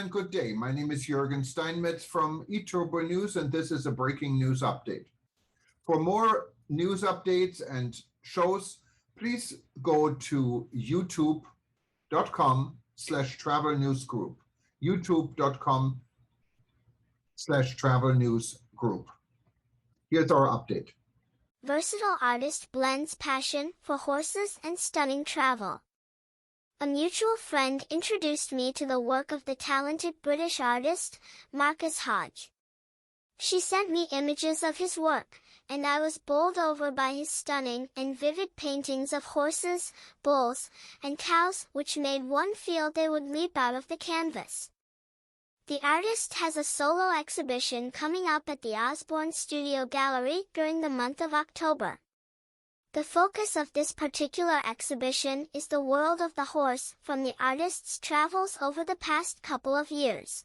and good day. My name is Jürgen Steinmetz from eTurboNews, and this is a breaking news update. For more news updates and shows, please go to youtube.com/travel news group. youtube.com/travel news group. Here's our update. Versatile artist blends passion for horses and stunning travel. A mutual friend introduced me to the work of the talented British artist, Marcus Hodge. She sent me images of his work, and I was bowled over by his stunning and vivid paintings of horses, bulls, and cows, which made one feel they would leap out of the canvas. The artist has a solo exhibition coming up at the Osborne Studio Gallery during the month of October. The focus of this particular exhibition is the world of the horse from the artist's travels over the past couple of years.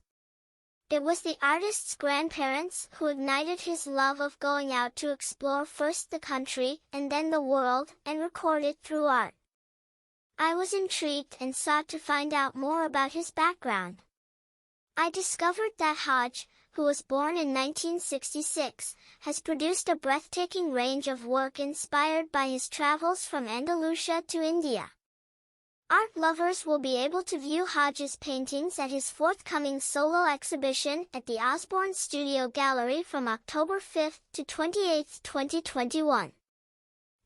It was the artist's grandparents who ignited his love of going out to explore first the country and then the world and record it through art. I was intrigued and sought to find out more about his background. I discovered that Hodge, who was born in 1966, has produced a breathtaking range of work inspired by his travels from Andalusia to India. Art lovers will be able to view Hodge's paintings at his forthcoming solo exhibition at the Osborne Studio Gallery from October 5 to 28, 2021.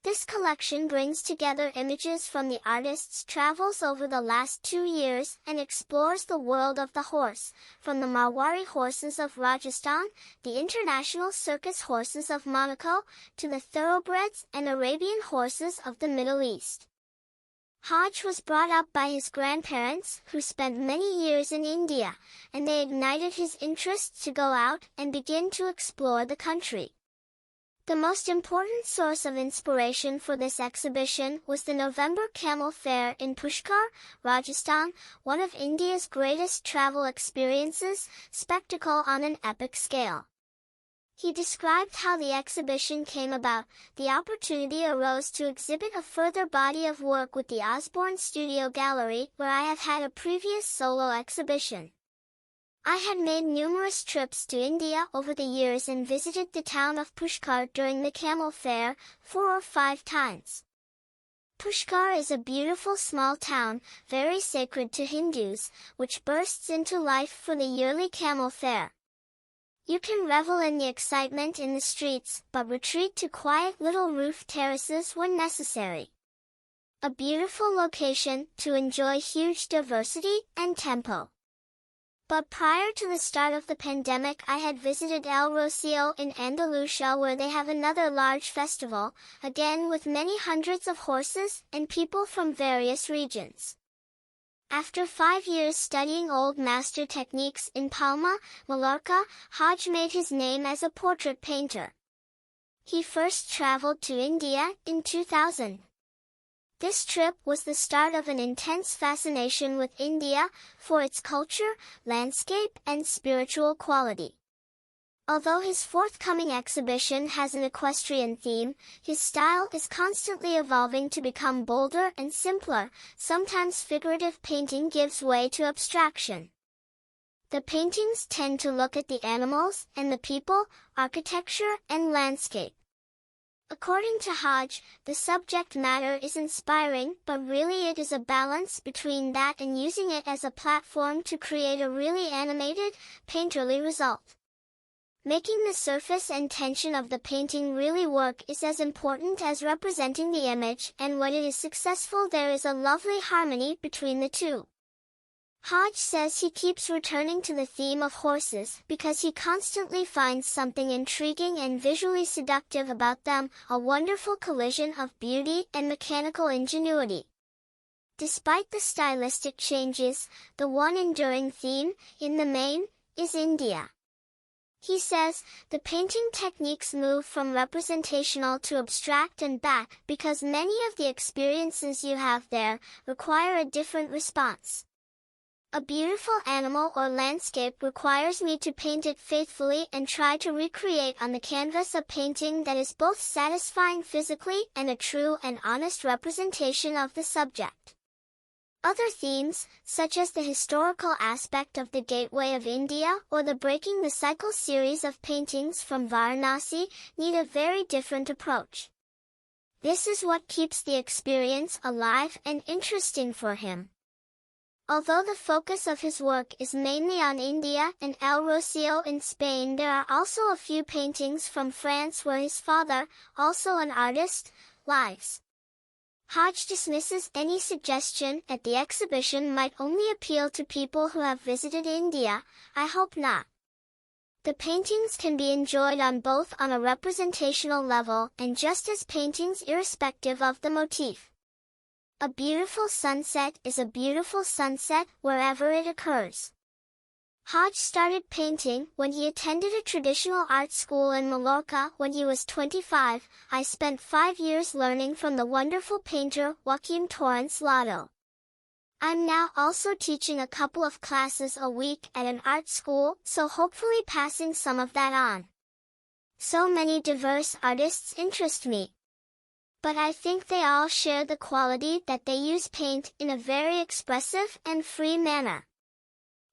This collection brings together images from the artist's travels over the last 2 years and explores the world of the horse, from the Marwari horses of Rajasthan, the international circus horses of Monaco, to the thoroughbreds and Arabian horses of the Middle East. Hodge was brought up by his grandparents, who spent many years in India, and they ignited his interest to go out and begin to explore the country. The most important source of inspiration for this exhibition was the November Camel Fair in Pushkar, Rajasthan, one of India's greatest travel experiences, spectacle on an epic scale. He described how the exhibition came about. The opportunity arose to exhibit a further body of work with the Osborne Studio Gallery, where I have had a previous solo exhibition. I had made numerous trips to India over the years and visited the town of Pushkar during the Camel Fair 4 or 5 times. Pushkar is a beautiful small town, very sacred to Hindus, which bursts into life for the yearly Camel Fair. You can revel in the excitement in the streets, but retreat to quiet little roof terraces when necessary. A beautiful location to enjoy huge diversity and tempo. But prior to the start of the pandemic, I had visited El Rocío in Andalusia, where they have another large festival, again with many hundreds of horses and people from various regions. After 5 years studying old master techniques in Palma, Mallorca, Hodge made his name as a portrait painter. He first traveled to India in 2000. This trip was the start of an intense fascination with India for its culture, landscape, and spiritual quality. Although his forthcoming exhibition has an equestrian theme, his style is constantly evolving to become bolder and simpler. Sometimes figurative painting gives way to abstraction. The paintings tend to look at the animals and the people, architecture, and landscape. According to Hodge, the subject matter is inspiring, but really it is a balance between that and using it as a platform to create a really animated, painterly result. Making the surface and tension of the painting really work is as important as representing the image, and when it is successful there is a lovely harmony between the two. Hodge says he keeps returning to the theme of horses because he constantly finds something intriguing and visually seductive about them, a wonderful collision of beauty and mechanical ingenuity. Despite the stylistic changes, the one enduring theme, in the main, is India. He says, the painting techniques move from representational to abstract and back because many of the experiences you have there require a different response. A beautiful animal or landscape requires me to paint it faithfully and try to recreate on the canvas a painting that is both satisfying physically and a true and honest representation of the subject. Other themes, such as the historical aspect of the Gateway of India or the Breaking the Cycle series of paintings from Varanasi, need a very different approach. This is what keeps the experience alive and interesting for him. Although the focus of his work is mainly on India and El Rocío in Spain, there are also a few paintings from France where his father, also an artist, lives. Hodge dismisses any suggestion that the exhibition might only appeal to people who have visited India. I hope not. The paintings can be enjoyed both on a representational level and just as paintings irrespective of the motif. A beautiful sunset is a beautiful sunset wherever it occurs. Hodge started painting when he attended a traditional art school in Mallorca when he was 25. I spent 5 years learning from the wonderful painter Joaquim Torrance Lotto. I'm now also teaching a couple of classes a week at an art school, so hopefully passing some of that on. So many diverse artists interest me. But I think they all share the quality that they use paint in a very expressive and free manner.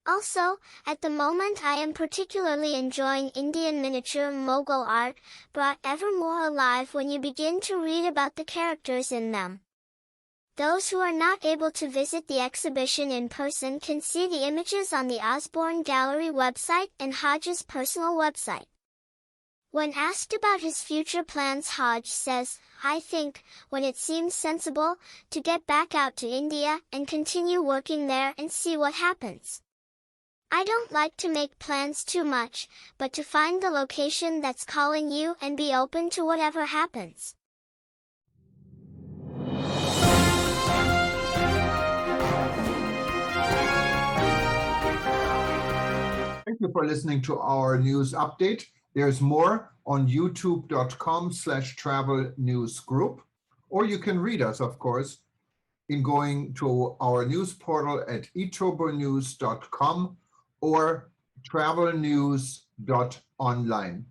Also, at the moment I am particularly enjoying Indian miniature Mughal art, brought ever more alive when you begin to read about the characters in them. Those who are not able to visit the exhibition in person can see the images on the Osborne Gallery website and Hodge's personal website. When asked about his future plans, Hodge says, "I think, when it seems sensible, to get back out to India and continue working there and see what happens. I don't like to make plans too much, but to find the location that's calling you and be open to whatever happens." Thank you for listening to our news update. There's more on youtube.com/travel news group, or you can read us, of course, in going to our news portal at eTurboNews.com or travelnews.online.